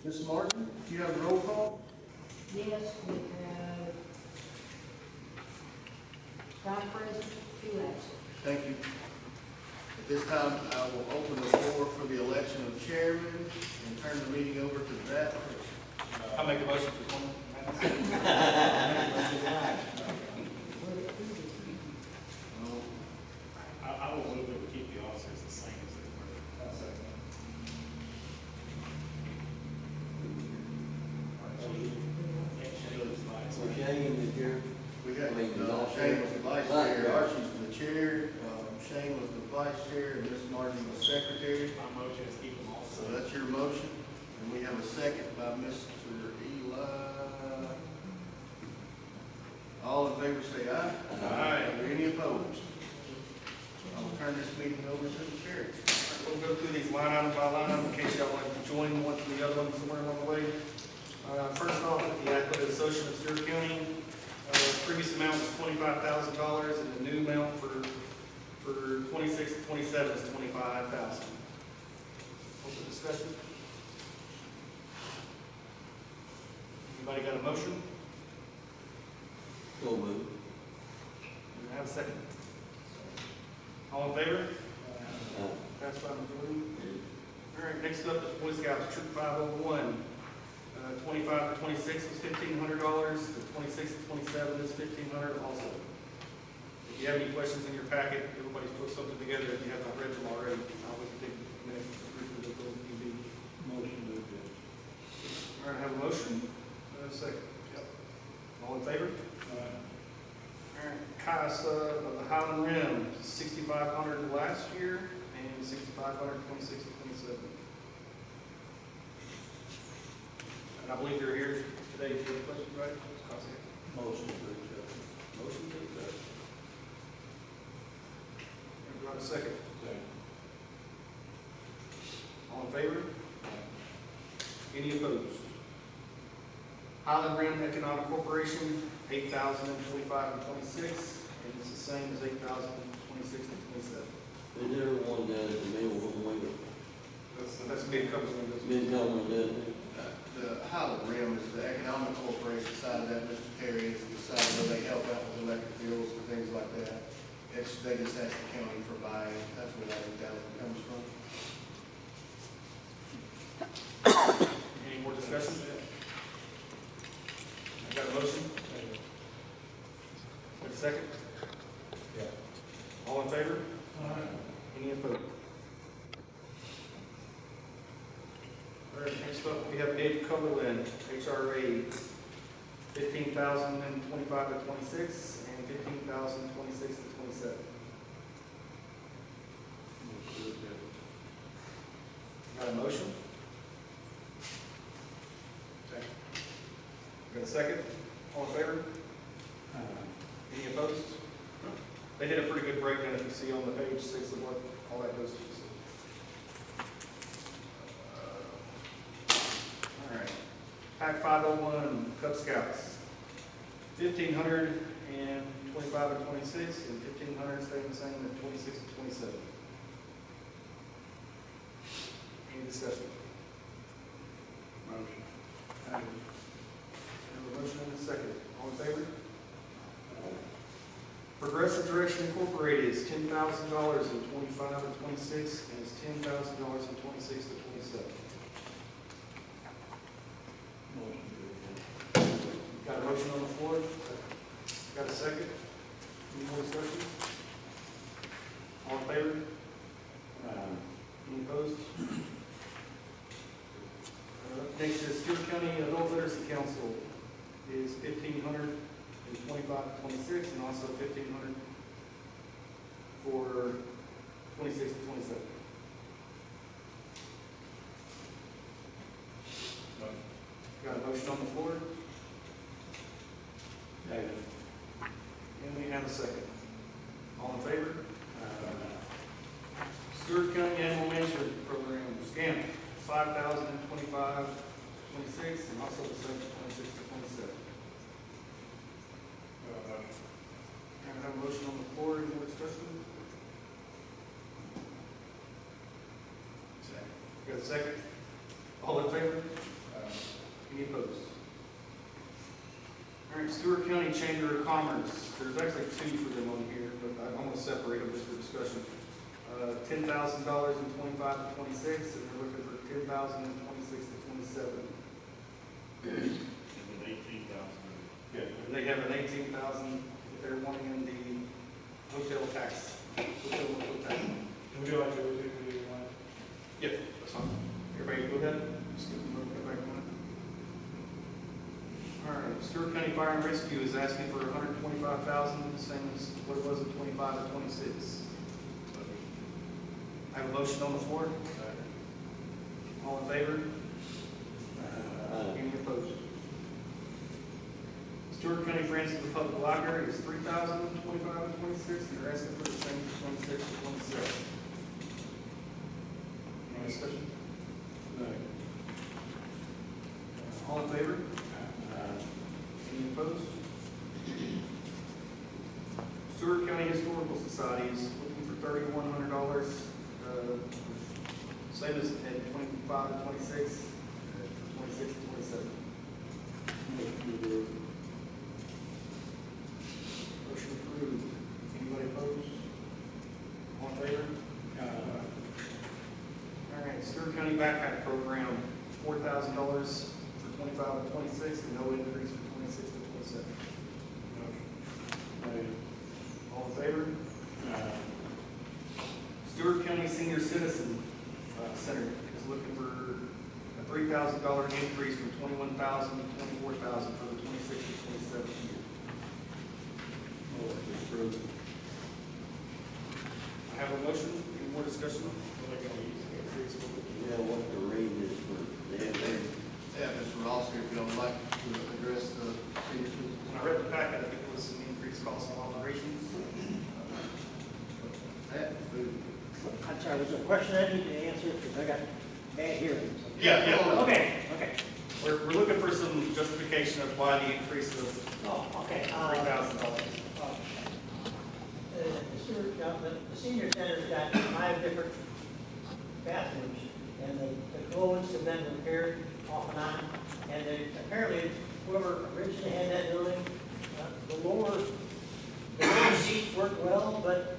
Ms. Martin, do you have a roll call? Yes, we have five present, two absent. Thank you. At this time, I will open the floor for the election of chairman and turn the meeting over to that person. I'll make a motion for Clint Mathis. I will move that we keep the officers the same as they were. Shane is here. We got, I mean, Shane was the vice chair, Archie's the chair, Shane was the vice chair, and Ms. Martin was secretary. My motion is keep them all So the same. that's your motion, and we have a second by Mr. Eli. All in favor say aye. Aye. Are there any opposed? I'll turn this meeting over to the chair. We'll go through these line item by line item in case y'all want to join one from the other one somewhere along the way. First off, the Athletic Association of Stewart County, previous amount was $25,000, and the new amount for 26 to 27 is $25,000. Open discussion. Anybody got a motion? So moved. Do we have a second? All in favor? Passed by majority. All right, next up is Boy Scouts Troop 501. 25 to 26 is $1,500. The 26 to 27 is $1,500 also. If you have any questions in your packet, everybody's put something together. If you have not read them already, I'll take a minute to briefly go through these. Motion to adjourn. All right, have a motion. Second. Yep. All in favor? All right, CASA of the Highland Rim, 6,500 last year and 6,500, 26 to 27. And I believe they're here today to answer questions, right? Motion to adjourn. Motion to accept. Everybody, a second. All in favor? Any opposed? Highland Rim Economic Corporation, 8,025 and 26, and it's the same as 8,026 and 27. Is there one down at the middle one way? That's mid covers windows. Been coming down there. The Highland Rim is the economic corporation side of that, Mr. Terry, is the side where they help out with electric bills and things like that. They just ask the county for buying, that's where that 8,000 comes from. Any more discussion? I got a motion? Got a second? Yeah. All in favor? Any opposed? All right, next up, we have Dave Cumberland, HRA, 15,025 to 26, and 15,026 to 27. Got a motion? Second. Got a second? All in favor? Any opposed? They did a pretty good breakdown, if you see on the page 6 of what all that goes to. All right. Pack 501, Cub Scouts, 1,500 and 25 and 26, and 1,500 staying the same at 26 and 27. Any discussion? Motion. I have a motion and a second. All in favor? Progressive Direction Incorporated is $10,000 in 25 and 26, and it's $10,000 in 26 to 27. Got a motion on the floor? Got a second? Any more discussion? All in favor? Any opposed? Next is Stewart County Adult Literacy Council is 1,500 in 25 to 26, and also 1,500 for 26 to 27. Got a motion on the floor? And we have a second. All in favor? Stewart County Animal Management Program, SCAMP, 5,025, 26, and also the same 26 to 27. And I have a motion on the floor. Any more discussion? Got a second? All in favor? Any opposed? All right, Stewart County Chamber of Commerce, there's actually two for them on here, but I'm gonna separate them just for discussion. $10,000 in 25 to 26, and they're looking for 10,000 in 26 to 27. And 18,000. Yeah. And they have an 18,000 that they're wanting in the hotel tax, hotel tax. Can we go like we do one? Yep, that's fine. Everybody go ahead. Just get them, go back on. All right, Stewart County Fire and Rescue is asking for 125,000, the same as what it was in 25 to 26. I have a motion on the floor. All in favor? Any opposed? Stewart County Friends of the Public Library is 3,000, 25 and 26, and they're asking for the same for 26 to 27. Any discussion? All in favor? Any opposed? Stewart County Historical Society is looking for $3,100, same as at 25 and 26, 26 and 27. Motion approved. Anybody opposed? All in favor? All right, Stewart County Backpack Program, $4,000 for 25 and 26, and no increase for 26 to 27. All in favor? Stewart County Senior Citizen Center is looking for a $3,000 increase from 21,000 to 24,000 for the 26 to 27 year. I have a motion. Any more discussion? Yeah, what the rate is for them. Yeah, Mr. Ross here, if you don't like to address the senior citizens. When I read the packet, I think it was some increased costs of operations. That food. I'm sorry, was there a question I need to answer, because I got bad hearing. Yeah. Okay, okay. We're looking for some justification of why the increase of Oh, okay. $3,000. The senior center's got 5 different bathrooms, and the clothes have been repaired off and on, and apparently whoever originally had that building, the lower seats work well, but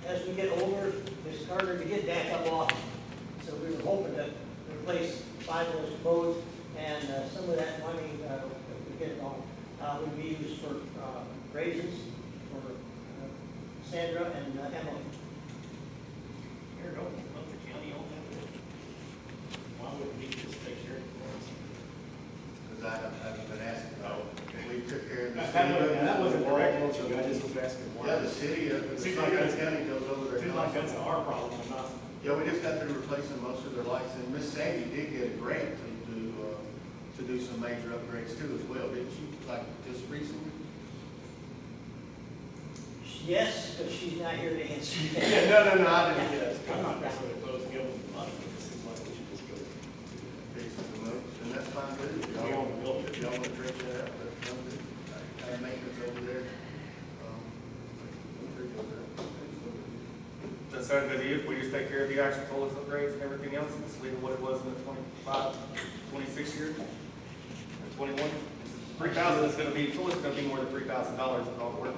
as we get older, it's harder to get back up off. So we were hoping to replace 5 of those clothes, and some of that money, if we get it on, would be used for raises for Sandra and Emily. Here, don't the county own that? Why wouldn't we just take care of it? Because I've been asking about, we took care of the city. That wasn't direct motion, I just was asking why. Yeah, the city, the Seems city like of that's- county goes over there. Seems like that's our problem, not. Yeah, we just got through replacing most of their lights, and Miss Sandy did get a grant to do some major upgrades too as well, didn't she? Like just recently? Yes, but she's not here to answer. Yeah, no, I didn't get it. I'm not necessarily opposed to giving them money, but it seems like we should just go. Fix the moats, and that's fine too. If We own the y'all building. if y'all want to drink that out, that's fine too. I have maintenance over there. That sound good to you? If we just take care of the actual toilet upgrades and everything else, and just leave it what it was in the 25, 26 year? And 21? 3,000 is gonna be, toilet's gonna be more than $3,000 with all the work.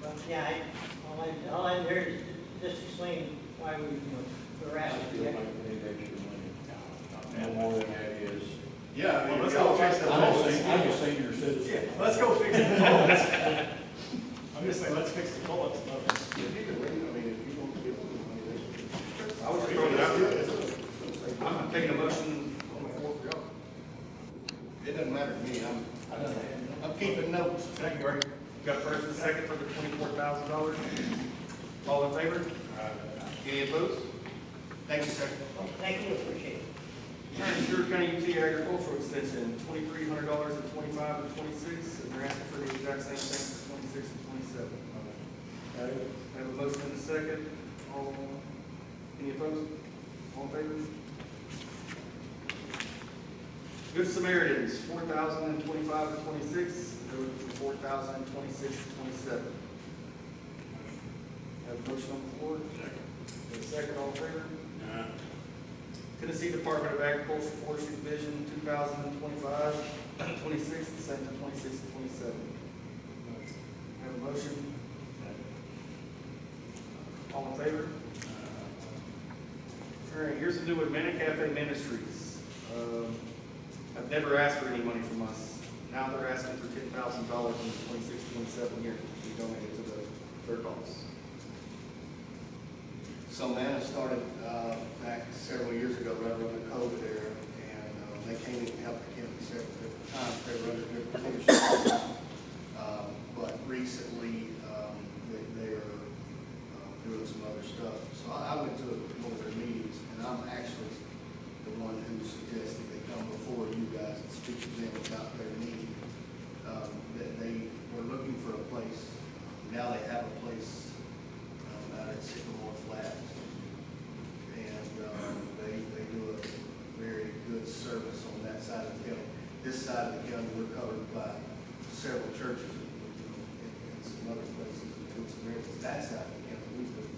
But yeah, all I'm there is just explain why we're asking. No more than that is. Yeah, I mean, Well, let's if y'all go fix fix the the toilet. toilet. I'm a senior citizen. Yeah, let's go fix the toilets. I'm just saying, let's fix the toilets. If you can wait, I mean, if you want to give them the money, they can. I was just throwing it out there. I'm taking a motion on the floor for y'all. It doesn't matter to me, I'm keeping notes. Thank you, Artie. Got a first and second for the $24,000. All in favor? Any opposed? Thank you, sir. Thank you, appreciate it. All right, Stewart County UT Agricultural Extension, $2,300 in 25 and 26, and they're asking for the exact same thing for 26 and 27. I have a motion and a second. All, any opposed? All in favor? Good Samaritans, 4,000 in 25 and 26, they're looking for 4,000 in 26 and 27. Have a motion on the floor? Second. Have a second, all in favor? Tennessee Department of Agriculture Forestry Division 2025, 26, the same to 26 and 27. Have a motion? All in favor? All right, here's a new one, Manna Cafe Ministries. I've never asked for any money from us. Now they're asking for $10,000 in the 26-27 year to be donated to their cause. So Manna started back several years ago, right around the COVID era, and they came in and helped the county several different times. They were under different leadership. But recently, they are doing some other stuff. So I went to one of their meetings, and I'm actually the one who suggested they come before you guys and speak to them about their need. That they were looking for a place. Now they have a place out at Sycamore Flats. And they do a very good service on that side of the county. This side of the county, we're covered by several churches and some other places in good Samaritans. That side of the county, we just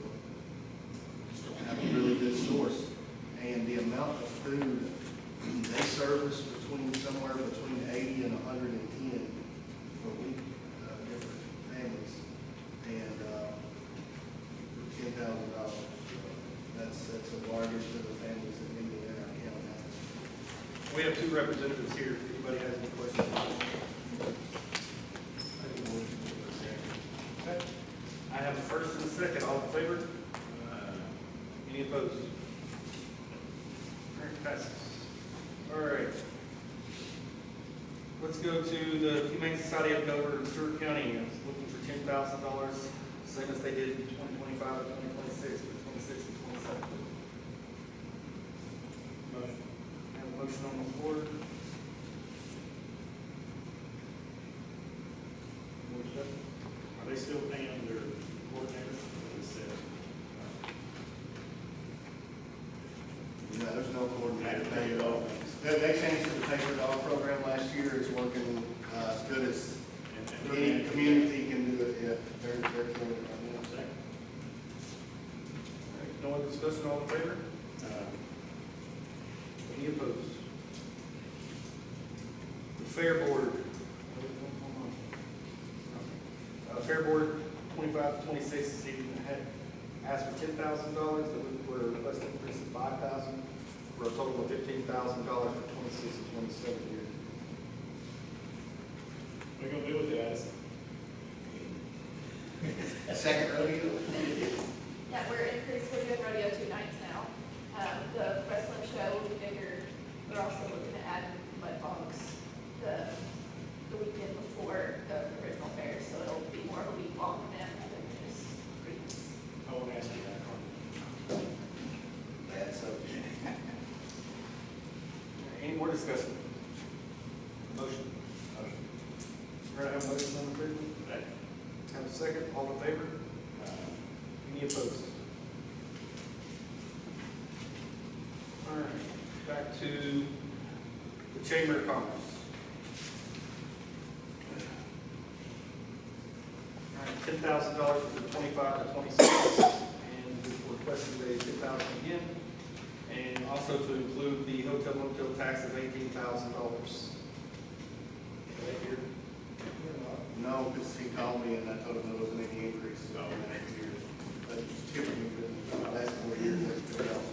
don't have a really good source. And the amount of food they service somewhere between 80 and 110 per week, different families. And for $10,000, that's a bargain to the families that need it in our county. We have two representatives here, if anybody has any questions. Okay. I have a first and a second, all in favor? Any opposed? All right, passes. All right. Let's go to the Humane Society of Dover in Stewart County, looking for $10,000, same as they did in 2025 and 2026, for 26 and 27. Motion. I have a motion on the floor. Are they still paying their coordinators? No, there's no coordinator pay at all. They changed to the paper dog program last year. It's working as good as any community can do it. Yeah, they're killing it right now. All right, no other discussion, all in favor? Any opposed? The Fair Board. Fair Board 25 to 26 is even asked for $10,000, that we're requesting increase of $5,000 for a total of $15,000 for 26 and 27 years. What are you gonna do with it, Addison? Second rodeo. Yeah, we're increased, we're doing rodeo 2 nights now. The wrestling show will be bigger. We're also looking to add mud bogs the weekend before the original fair, so it'll be more of a week-long event than just 3 weeks. I won't ask you that. Bad subject. Any more discussion? Motion. All right, I have a motion on the table. Have a second, all in favor? Any opposed? All right, back to the Chamber of Commerce. All right, $10,000 for the 25 to 26, and we're requesting the $10,000 again, and also to include the hotel motel tax of $18,000. Here. No, because he called me and I told him there wasn't any increase in the next year. But typically, the last 4 years, that's been out.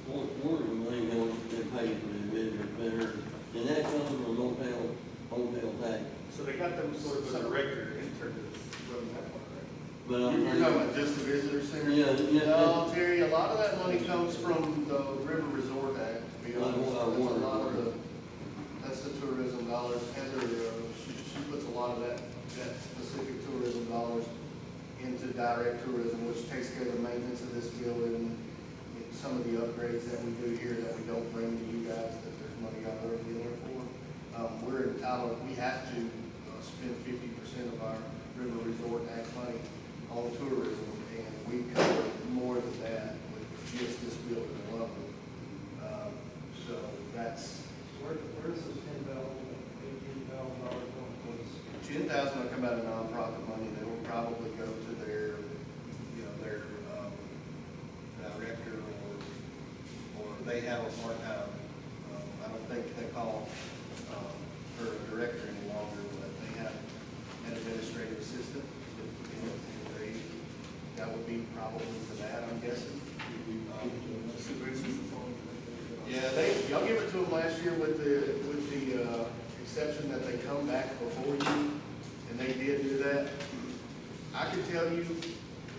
One of the money they pay for the visitors better, and that comes from hotel tax. So they got them sort of as a regular in terms of running that part, right? But You're talking about just the visitor center? Yeah. No, Terry, a lot of that money comes from the River Resort Act, to be honest. That's a lot of the, that's the tourism dollars. Heather, she puts a lot of that specific tourism dollars into direct tourism, which takes care of the maintenance of this building, some of the upgrades that we do here that we don't bring to you guys, that there's money out there there for. We're entitled, we have to spend 50% of our River Resort Act money on tourism, and we cover more than that with just this building alone. So that's Where's this $10,000, $18,000 going, please? $10,000 will come out of nonprofit money. They will probably go to their, their director they have a part-time, I don't think they call, for a director any longer, but they have an administrative assistant. And that would be probably for that, I'm guessing. Yeah, y'all give it to them last year with the exception that they come back before you, and they did do that. I can tell you,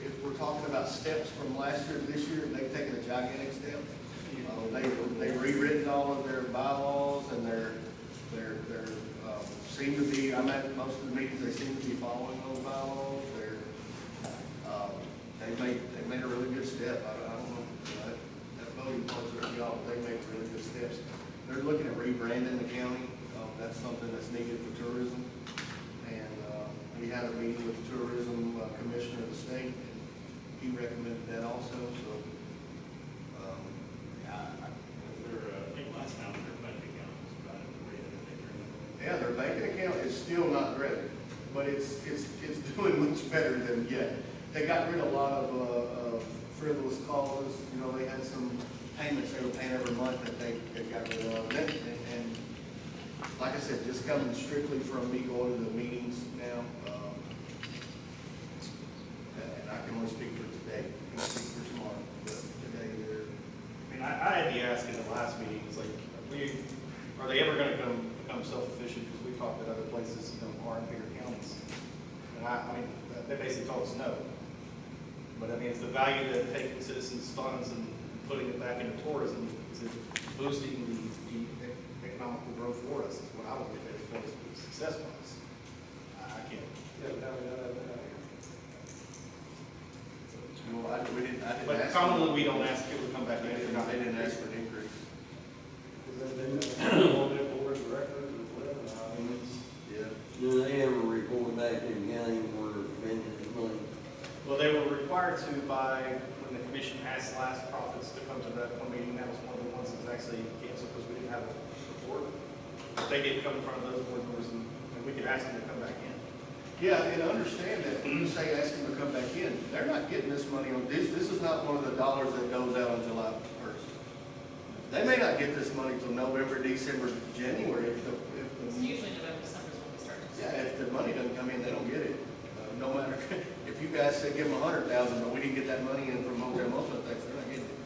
if we're talking about steps from last year to this year, they've taken a gigantic step. They've rewritten all of their bylaws, and they're seem to be, I'm at most of the meetings, they seem to be following those bylaws. They've made a really good step. I don't know, that voting part's up to y'all, but they've made really good steps. They're looking at rebranding the county. That's something that's needed for tourism. And we had a meeting with the tourism commissioner of the state, and he recommended that also, so. I think last time their bank account was about Yeah, their banking account is still not great, but it's doing much better than yet. They got rid of a lot of frivolous clauses. You know, they had some payments they were paying every month that they got rid of. And like I said, just coming strictly from me going to the meetings now, and I can only speak for today, I can speak for tomorrow, but today they're. I mean, I had the ask in the last meeting, it's like, are they ever gonna become self-sufficient? Because we talked at other places, are in bigger counties. And I mean, they basically told us no. But I mean, it's the value that taking citizens' funds and putting it back into tourism, is it boosting the economical growth for us, is what I would look at as far as the success was. I can't. Well, I didn't But ask. commonly, we don't ask people to come back in. They didn't ask for an increase. Yeah. Do they ever report back to the county where they're spending the money? Well, they were required to by, when the commission asked last profits to come to that one meeting, that was one of the ones that was actually canceled because we didn't have a report. But they did come in front of those board members and we could ask them to come back in. Yeah, and understand that when you say ask them to come back in, they're not getting this money on, this is not one of the dollars that goes out on July 1st. They may not get this money till November, December, January, if It's usually November, December is when we start. yeah, if the money doesn't come in, they don't get it. No matter, if you guys say give them $100,000, but we didn't get that money in from hotel motel tax, they're not getting it.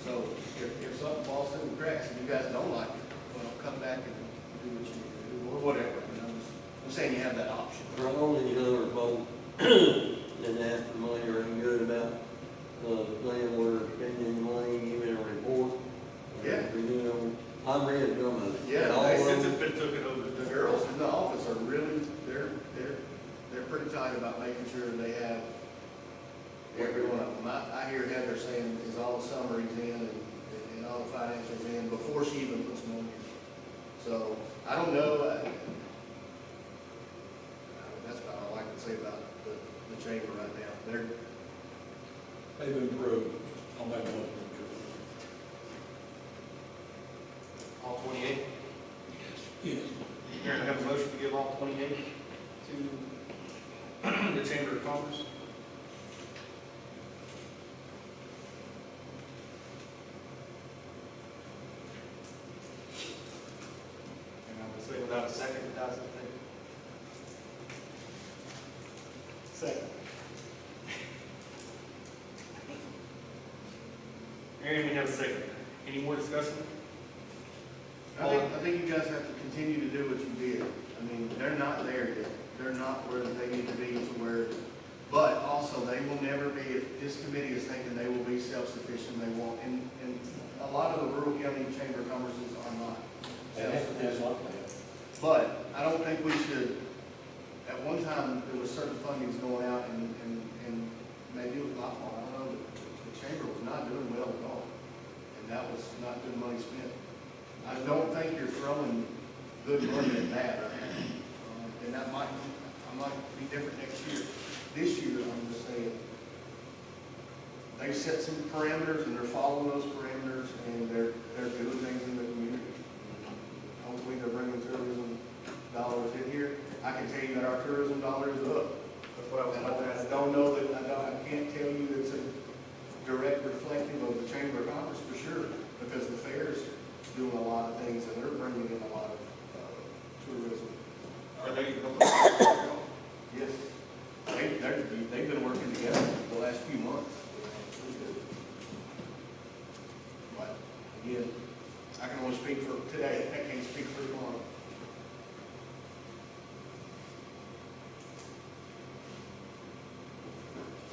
So if something falls through the cracks and you guys don't like it, well, come back and do what you need to do, or whatever. You know, I'm saying you have that option. Are all these other folks that ask for money are any good about, saying we're spending money, giving a report? Yeah. You know, I read some of it. Yeah, All of Since them. it's been taken over. The girls in the office are really, they're pretty tight about making sure they have every one of them. I hear Heather saying, is all the summaries in and all the financials in before she even puts them on here. So, I don't know, that's about all I can say about the chamber right now. They've improved. I'll make a motion. All 28? Yes. Here, I have a motion to give all 28 to the Chamber of Commerce. And I would say without a second, it doesn't take. Second. Aaron, we have a second. Any more discussion? I think you guys have to continue to do what you did. I mean, they're not there yet. They're not where they need to be to where, but also they will never be, if this committee is thinking they will be self-sufficient, they won't. And a lot of the rural county chamber of commerces are not self-sufficient. But I don't think we should, at one time, there was certain fundings going out and maybe it was my fault, I don't know, but the chamber was not doing well at all. And that was not good money spent. I don't think you're throwing good money at bad right now. And that might be different next year. This year, I'm just saying, they set some parameters and they're following those parameters and they're doing things in the community. Hopefully they're bringing tourism dollars in here. I can tell you that our tourism dollar is up. That's what I was And about to ask. I don't know that, I can't tell you it's a direct reflective of the Chamber of Commerce for sure, because the fair Again, I can only speak for today, I can't speak for tomorrow.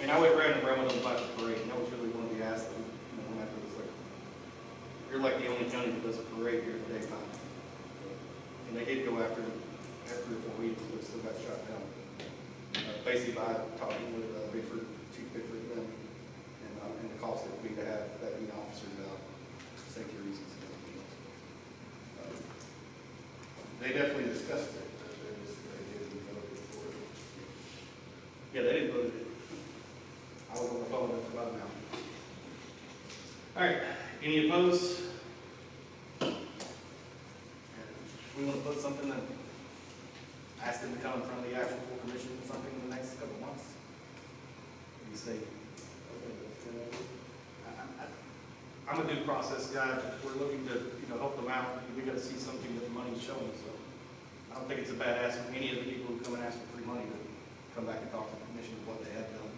And I went around and brought them about the parade, and that was really one of the asks that, went after was like, you're like the only county that does a parade here in the daytime. And they did go after it after 4 weeks, but it still got shot down. Basically by talking with Bickford, Chief Bickford, and the cost it would be to have that many officers out, safety reasons and everything else. They definitely discussed it, but they didn't vote for it. Yeah, they didn't vote it. I was on the phone with about now. All right, any opposed? We want to put something that, ask them to come in front of the actual full commission or something in the next couple of months. What do you say? I'm a due process guy. If we're looking to, help them out, we got to see something that the money's showing, so. I don't think it's a bad ask for any of the people who come and ask for free money to come back and talk to the commission of what they have done.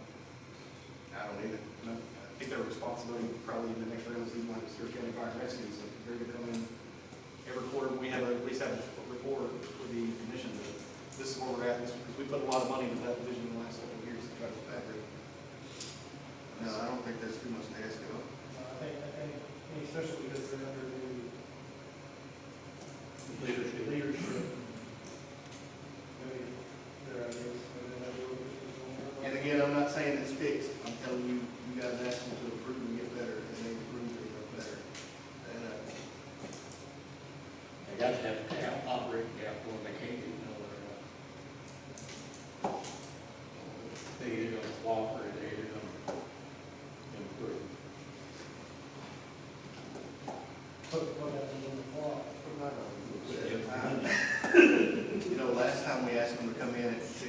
I don't either. No, I think their responsibility probably in the next round is even like the Stewart County Fire and Rescue, so they're gonna come in every quarter, we have at least have a report for the commission that this is where we're at, because we put a lot of money into that division in the last couple of years to try to fabric. No, I don't think that's too much to ask of. I think, especially because they're under the leadership. Maybe their ideas, maybe they have a little bit. And again, I'm not saying it's fixed, I'm telling you, you guys asked them to improve and get better, and they improved and got better. And, They got to have a cap, operating cap, or they can't do no other. They either gonna cooperate, they either gonna improve. Put that in the law. last time we asked them to come in, if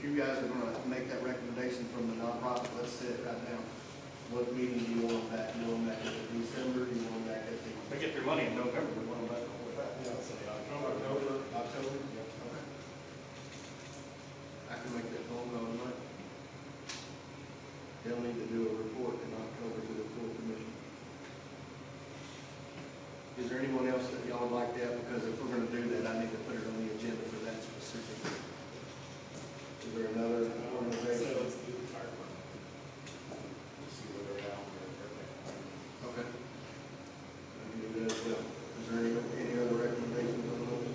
you guys are gonna make that recommendation from the nonprofit, let's set it right now. What meeting do you want them back? You want them back at December, do you want them back at the? They get their money in November, we want them back before that. October? Okay. I can make that phone call tonight. They'll need to do a report in October to the full commission. Is there anyone else that y'all would like to have? Because if we're gonna do that, I need to put it on the agenda for that specific. Is there another organization? Let's do the fire department. See where they're at. Okay. I can do that as well. Is there any other recommendations on those?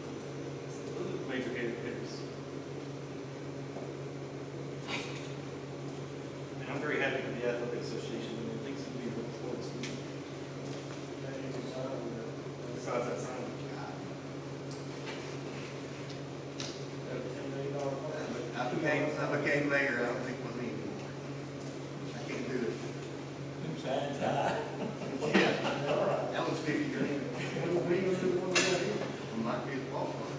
Major hitters. And I'm very happy with the athletic association, and it thinks it'll be a sports. Besides that sign. I became mayor, I don't think we'll need anymore. I can't do it. Them signs high. Yeah, that one's 50 grand. Might be a ballpark.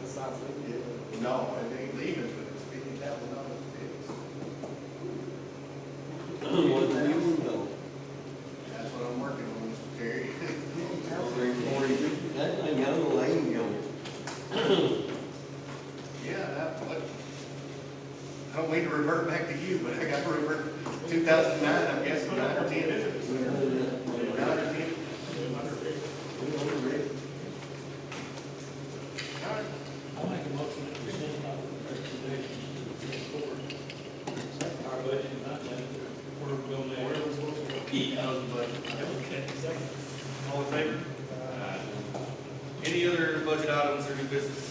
The sign's Yeah. No, it ain't leaving, but it's $50,000 fixed. What do you know? That's what I'm working on, Mr. Terry. That thing got a lane going. Yeah, I don't mean to revert back to you, but I got to revert 2009, I'm guessing, 9 or 10. 9 or 10. All right. I make a motion that we send out the recommendations to the board. Our budget, not that, we're going there. Where was supposed to be? Okay, second. All in favor? Any other budget items or new business?